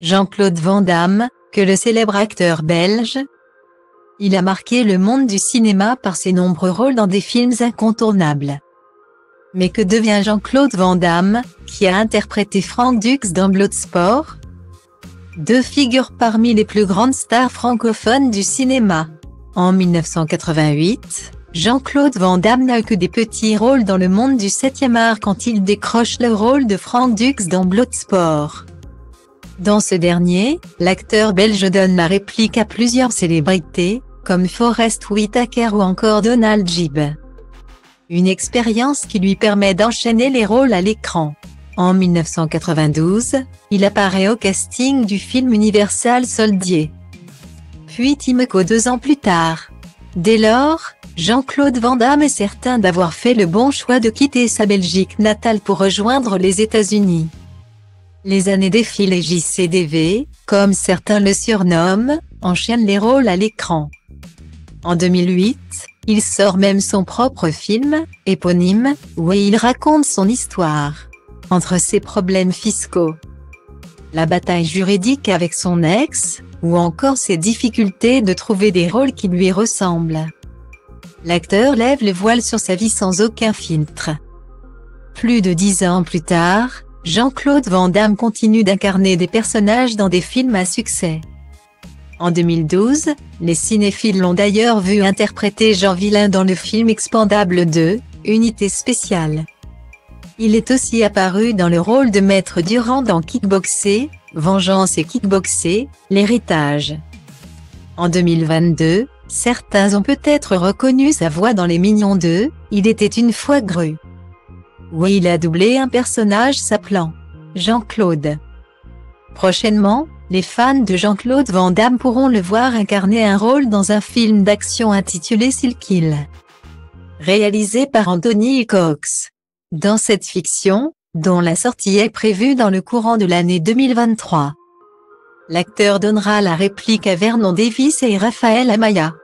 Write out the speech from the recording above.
Jean-Claude Van Damme, que le célèbre acteur belge. Il a marqué le monde du cinéma par ses nombreux rôles dans des films incontournables. Mais que devient Jean-Claude Van Damme, qui a interprété Frank Dux dans Bloodsport? Deux figures parmi les plus grandes stars francophones du cinéma. En 1988, Jean-Claude Van Damme n'a eu que des petits rôles dans le monde du 7e art quand il décroche le rôle de Frank Dux dans Bloodsport. Dans ce dernier, l'acteur belge donne la réplique à plusieurs célébrités, comme Forest Whitaker ou encore Donald Gibb. Une expérience qui lui permet d'enchaîner les rôles à l'écran. En 1992, il apparaît au casting du film Universal Soldier. Puis Timeco 2 ans plus tard. Dès lors, Jean-Claude Van Damme est certain d'avoir fait le bon choix de quitter sa Belgique natale pour rejoindre les États-Unis. Les années défilent et JCDV, comme certains le surnomment, enchaîne les rôles à l'écran. En 2008, il sort même son propre film, éponyme, où il raconte son histoire. Entre ses problèmes fiscaux, la bataille juridique avec son ex, ou encore ses difficultés de trouver des rôles qui lui ressemblent. L'acteur lève le voile sur sa vie sans aucun filtre. Plus de 10 ans plus tard, Jean-Claude Van Damme continue d'incarner des personnages dans des films à succès. En 2012, les cinéphiles l'ont d'ailleurs vu interpréter Jean Villain dans le film Expendables 2, Unité spéciale. Il est aussi apparu dans le rôle de Maître Durand dans Kickboxer, Vengeance et Kickboxer, l'héritage. En 2022, certains ont peut-être reconnu sa voix dans Les Mignons 2, Il était une fois Gru, où il a doublé un personnage s'appelant Jean-Claude. Prochainement, les fans de Jean-Claude Van Damme pourront le voir incarner un rôle dans un film d'action intitulé Seal Kill, réalisé par Anthony Cox. Dans cette fiction, dont la sortie est prévue dans le courant de l'année 2023, l'acteur donnera la réplique à Vernon Davis et Raphaël Amaya.